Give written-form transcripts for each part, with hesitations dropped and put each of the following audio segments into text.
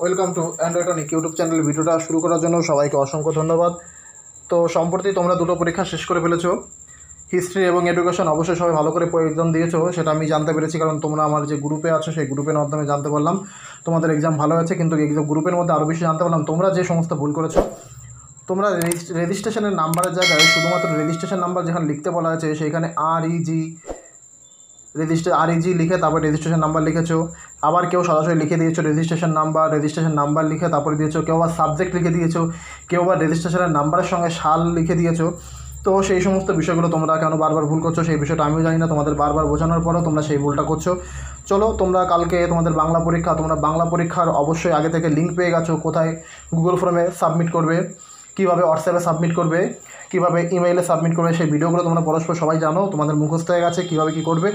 Welcome to androidanik YouTube channel. ভিডিওটা শুরু করার জন্য সবাইকে অসংখ্য ধন্যবাদ। তো সম্প্রতি তোমরা দুটো পরীক্ষা শেষ করে ফেলেছো, হিস্ট্রি এবং এডুকেশন। অবশ্যই সবাই ভালো করে এক্সাম দিয়েছো, সেটা আমি জানতে পেরেছি, কারণ তোমরা আমার যে গ্রুপে আছো সেই গ্রুপের মাধ্যমে জানতে পারলাম তোমাদের এক্সাম ভালো আছে। কিন্তু এক্সাম গ্রুপের মধ্যে আরও বেশি জানতে পারলাম তোমরা যে সমস্ত ভুল করেছো। তোমরা রেজিস্ট্রেশনের নাম্বারের জায়গায় শুধুমাত্র রেজিস্ট্রেশন নাম্বার যেখানে লিখতে বলা আছে সেইখানে REG লিখে তারপর রেজিস্ট্রেশন নাম্বার লিখেছো। আবার কেউ সরাসরি লিখে দিয়েছো রেজিস্ট্রেশন নাম্বার লিখে তারপরে দিয়েছো। কেউ আবার সাবজেক্ট লিখে দিয়েছো, কেউ আবার রেজিস্ট্রেশনের নাম্বারের সঙ্গে সাল লিখে দিয়েছো। তো সেই সমস্ত বিষয়গুলো তোমরা কেন বারবার ভুল করছো সেই বিষয়টা আমিও জানি না। তোমাদের বারবার বোঝানোর পরও তোমরা সেই ভুলটা করছো। চলো, তোমরা কালকে তোমাদের বাংলা পরীক্ষা, তোমরা বাংলা পরীক্ষার অবশ্যই আগে থেকে লিঙ্ক পেয়ে গেছো, কোথায় গুগল ফর্মে সাবমিট করবে, কীভাবে হোয়াটসঅ্যাপে সাবমিট করবে, কীভাবে ইমেইলে সাবমিট করবে, সেই ভিডিওগুলো তোমরা পরস্পর সবাই জানো। তোমাদের মুখস্থ হয়ে গেছে কীভাবে কী করবে।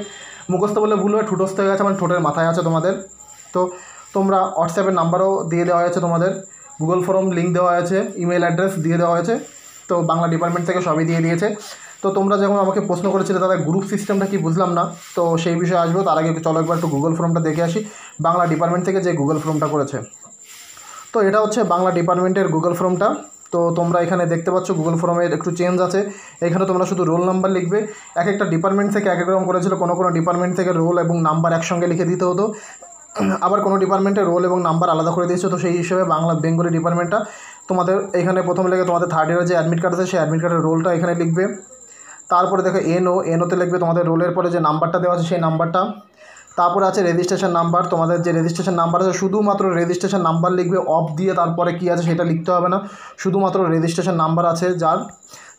মুখস্থ বলে ভুল হয়ে ঠুটস্থ হয়ে গেছে, মানে ঠোঁটের মাথায় আছে তোমাদের। তো তোমরা হোয়াটসঅ্যাপের নাম্বারও দিয়ে দেওয়া হয়েছে, তোমাদের গুগল ফর্ম লিঙ্ক দেওয়া হয়েছে, ইমেল অ্যাড্রেস দিয়ে দেওয়া হয়েছে। তো বাংলা ডিপার্টমেন্ট থেকে সবই দিয়ে দিয়েছে। তো তোমরা যখন আমাকে প্রশ্ন করেছিলে দাদা গ্রুপ সিস্টেমটা কি বুঝলাম না, তো সেই বিষয়ে আসবো। তার আগে চলো একবার একটু গুগল ফর্মটা দেখে আসি বাংলা ডিপার্টমেন্ট থেকে যে গুগল ফর্মটা করেছে। তো এটা হচ্ছে বাংলা ডিপার্টমেন্টের গুগল ফর্মটা। তো তোমরা এখানে দেখতে পাচ্ছ গুগল ফর্মের একটু চেঞ্জ আছে। এখানে তোমরা শুধু রোল নাম্বার লিখবে। এক একটা ডিপার্টমেন্ট থেকে এক এক রকম করেছিল। কোনো ডিপার্টমেন্ট থেকে রোল এবং নাম্বার একসঙ্গে লিখে দিতে হতো, আবার কোনো ডিপার্টমেন্টে রোল এবং নাম্বার আলাদা করে দিয়েছে। তো সেই হিসেবে বাংলা বেঙ্গলি ডিপার্টমেন্টটা তোমাদের এখানে প্রথম লেগে তোমাদের থার্ড ইয়ারের যে অ্যাডমিট কার্ড আছে সেই অ্যাডমিট কার্ডের রোলটা এখানে লিখবে। তারপরে দেখো এনওতে লিখবে তোমাদের রোলের পরে যে নাম্বারটা দেওয়া আছে সেই নাম্বারটা। তারপরে আছে রেজিস্ট্রেশন নাম্বার। তোমাদের যে রেজিস্ট্রেশন নাম্বার আছে শুধুমাত্র রেজিস্ট্রেশন নাম্বার লিখবে, অফ দিয়ে তারপরে কী আছে সেটা লিখতে হবে না। শুধুমাত্র রেজিস্ট্রেশন নাম্বার আছে যার,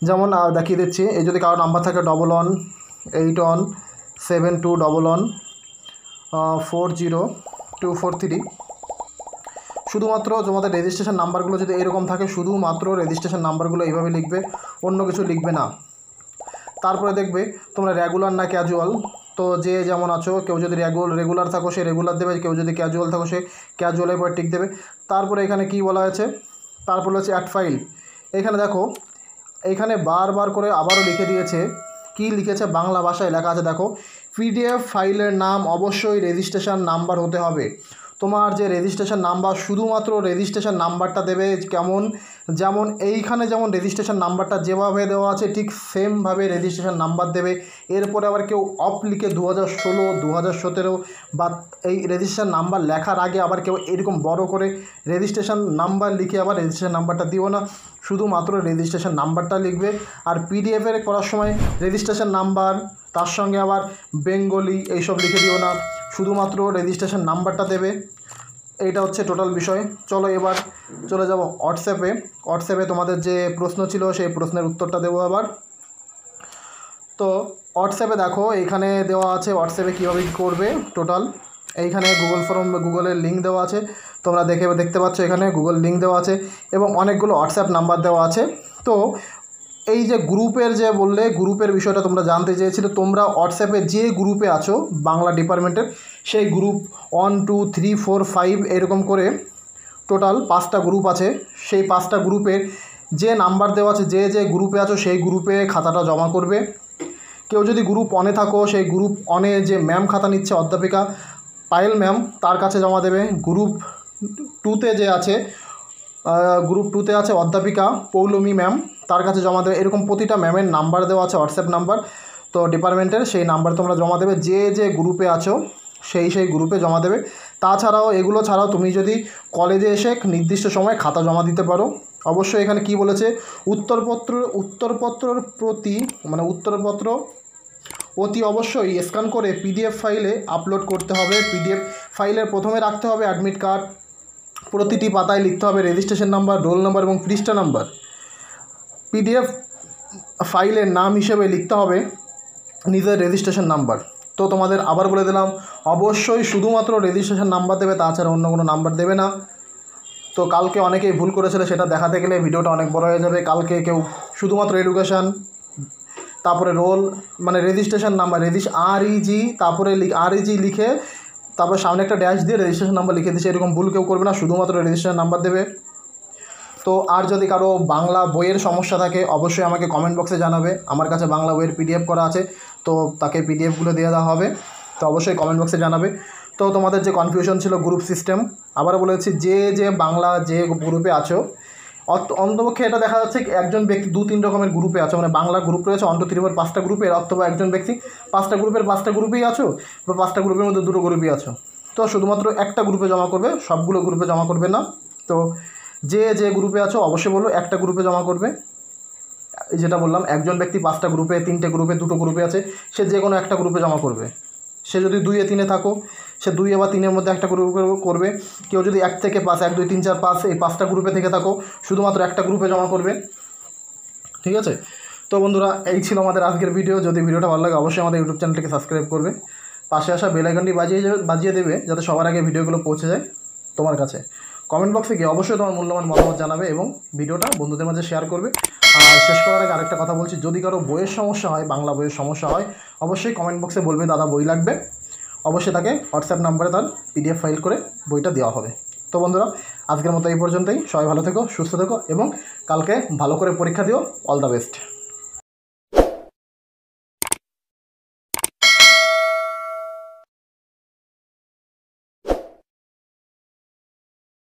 যেমন দেখিয়ে দিচ্ছি। এই যদি কারো নাম্বার থাকে 11817240243243, শুধুমাত্র তোমাদের রেজিস্ট্রেশন নাম্বারগুলো যদি এরকম থাকে শুধুমাত্র রেজিস্ট্রেশন নাম্বারগুলো এইভাবে লিখবে, অন্য কিছু লিখবে না। তারপরে দেখবে তোমরা রেগুলার না ক্যাজুয়াল। তো যে যেমন আছো, কেউ যদি রেগুলার থাকো সে রেগুলার দেবে, কেউ যদি ক্যাজুয়াল থাকো সে ক্যাজুয়ালের পরে টিক দেবে। তারপরে এখানে কি বলা হয়েছে, তারপরে হচ্ছে অ্যাড ফাইল। এখানে দেখো এখানে বারবার করে আবারও লিখে দিয়েছে, কি লিখেছে বাংলা ভাষায় লেখা আছে দেখো, PDF ফাইলের নাম অবশ্যই রেজিস্ট্রেশন নাম্বার হতে হবে। তোমার যে রেজিস্ট্রেশন নাম্বার শুধুমাত্র রেজিস্ট্রেশন নাম্বারটা দেবে, যেমন এইখানে যেমন রেজিস্ট্রেশন নাম্বারটা যেভাবে দেওয়া আছে ঠিক সেমভাবে রেজিস্ট্রেশন নাম্বার দেবে। এরপরে আবার কেউ অফ লিখে 2016, 2017 বা এই রেজিস্ট্রেশন নাম্বার লেখার আগে আবার কেউ এরকম বড় করে রেজিস্ট্রেশন নাম্বার লিখে আবার রেজিস্ট্রেশন নাম্বারটা দিও না, শুধুমাত্র রেজিস্ট্রেশন নাম্বারটা লিখবে। আর PDFের করার সময় রেজিস্ট্রেশন নাম্বার তার সঙ্গে আবার বেঙ্গলি এইসব লিখে দিও না, শুধুমাত্র রেজিস্ট্রেশন নাম্বারটা দেবে। এইটা হচ্ছে টোটাল বিষয়। চলো এবার চলে যাব হোয়াটসঅ্যাপে তোমাদের যে প্রশ্ন ছিল সেই প্রশ্নের উত্তরটা দেবো আবার। তো হোয়াটসঅ্যাপে দেখো এখানে দেওয়া আছে হোয়াটসঅ্যাপে কীভাবে করবে টোটাল। এইখানে গুগলের লিঙ্ক দেওয়া আছে, তোমরা দেখতে পাচ্ছ এখানে গুগল লিঙ্ক দেওয়া আছে এবং অনেকগুলো হোয়াটসঅ্যাপ নাম্বার দেওয়া আছে। তো এই যে গ্রুপের যে বললে গ্রুপের বিষয়টা তোমরা জানতে চেয়েছিলে, তোমরা হোয়াটসঅ্যাপে যে গ্রুপে আছো বাংলা ডিপার্টমেন্টের সেই গ্রুপ 1 2 3 4 5 এরকম করে টোটাল 5টা গ্রুপ আছে। সেই 5টা গ্রুপের যে নাম্বার দেওয়া আছে, যে গ্রুপে আছো সেই গ্রুপে খাতাটা জমা করবে। কেউ যদি গ্রুপ 1-এ থাকো সেই গ্রুপ 1-এ যে ম্যাম খাতা নিচ্ছে অধ্যাপিকা পায়েল ম্যাম তার কাছে জমা দেবে। গ্রুপ 2-তে যে আছে গ্রুপ 2-তে আছে অধ্যাপিকা পৌলমী ম্যাম, তার কাছে জমা দেবে। এরকম প্রতিটা ম্যামের নাম্বার দেওয়া আছে হোয়াটসঅ্যাপ নাম্বার, তো ডিপার্টমেন্টের সেই নাম্বার তোমরা জমা দেবে। যে গ্রুপে আছো সেই গ্রুপে জমা দেবে। তাছাড়াও এগুলো ছাড়াও তুমি যদি কলেজে এসে নির্দিষ্ট সময় খাতা জমা দিতে পারো। অবশ্যই এখানে কি বলেছে, উত্তরপত্র অতি অবশ্যই স্ক্যান করে PDF ফাইলে আপলোড করতে হবে। PDF ফাইলের প্রথমে রাখতে হবে অ্যাডমিট কার্ড, প্রতিটি পাতায় লিখতে হবে রেজিস্ট্রেশন নাম্বার, রোল নাম্বার এবং পৃষ্ঠা নাম্বার। PDF ফাইলের নাম হিসেবে লিখতে হবে নিজের রেজিস্ট্রেশন নাম্বার। তো তোমাদের আবার বলে দিলাম, অবশ্যই শুধুমাত্র রেজিস্ট্রেশন নাম্বার দেবে, তাছাড়া অন্য কোনো নাম্বার দেবে না। তো কালকে অনেকেই ভুল করেছিল, সেটা দেখাতে গেলে ভিডিওটা অনেক বড় হয়ে যাবে। কালকে কেউ শুধুমাত্র এডুকেশান, তারপরে রোল রেজিস্ট্রেশন নাম্বার REG, তারপরে REG লিখে তারপর সামনে একটা ড্যাশ দিয়ে রেজিস্ট্রেশন নাম্বার লিখে দিচ্ছে, এরকম ভুল কেউ করবে না, শুধুমাত্র রেজিস্ট্রেশন নাম্বার দেবে। তো আর যদি কারো বাংলা বইয়ের সমস্যা থাকে অবশ্যই আমাকে কমেন্ট বক্সে জানাবে। আমার কাছে বাংলা বইয়ের PDF করা আছে, তো তাকে PDFগুলো দিয়ে দেওয়া হবে। তো অবশ্যই কমেন্ট বক্সে জানাবে। তো তোমাদের যে কনফিউশন ছিল গ্রুপ সিস্টেম, আবার বলেছি যে যে বাংলা যে গ্রুপে আছো, অন্তপক্ষে এটা দেখা যাচ্ছে একজন ব্যক্তি 2-3 রকমের গ্রুপে আছো, মানে বাংলা গ্রুপ রয়েছে 1 2 3 4 5টা গ্রুপের, অথবা একজন ব্যক্তি 5টা গ্রুপের 5টা গ্রুপেই আছো, বা 5টা গ্রুপের মধ্যে 2টো গ্রুপই আছো। তো শুধুমাত্র একটা গ্রুপে জমা করবে, সবগুলো গ্রুপে জমা করবে না। তো যে যে গ্রুপে আছো অবশ্যই বলবো একটা গ্রুপে জমা করবে। যেটা বললাম, একজন ব্যক্তি 5টা গ্রুপে, 3টে গ্রুপে, 2টো গ্রুপে আছে, সে যে কোনো একটা গ্রুপে জমা করবে। সে যদি 2-3 থাকো, সে 2 বা 3-এর মধ্যে একটা গ্রুপে করবে। কেউ যদি 1 থেকে 5, 1 2 3 4 5 এই 5টা গ্রুপে থেকে থাকো, শুধুমাত্র একটা গ্রুপে জমা করবে। ঠিক আছে? তো বন্ধুরা, এই ছিল আমাদের আজকের ভিডিও। যদি ভিডিওটা ভালো লাগে অবশ্যই আমাদের ইউটিউব চ্যানেলটিকে সাবস্ক্রাইব করবে, পাশে আসা বেল আইকনটি বাজিয়ে দেবে, যাতে সবার আগে ভিডিওগুলো পৌঁছে যায় তোমার কাছে। কমেন্ট বক্সে গিয়ে অবশ্যই তোমার মূল্যবান মতামত জানাবে এবং ভিডিওটা বন্ধুদের মাঝে শেয়ার করবে। আর শেষ করার আগে আরেকটা কথা বলছি, যদি কারো বইয়ের সমস্যা হয়, বাংলা বইয়ের সমস্যা হয়, অবশ্যই কমেন্ট বক্সে বলবে দাদা বই লাগবে। অবশ্যই তাকে হোয়াটসঅ্যাপ নাম্বারে তার PDF ফাইল করে বইটা দেওয়া হবে। তো বন্ধুরা, আজকের মতো এই পর্যন্তই। সবাই ভালো থেকো, সুস্থ থেকো এবং কালকে ভালো করে পরীক্ষা দিও। All the best.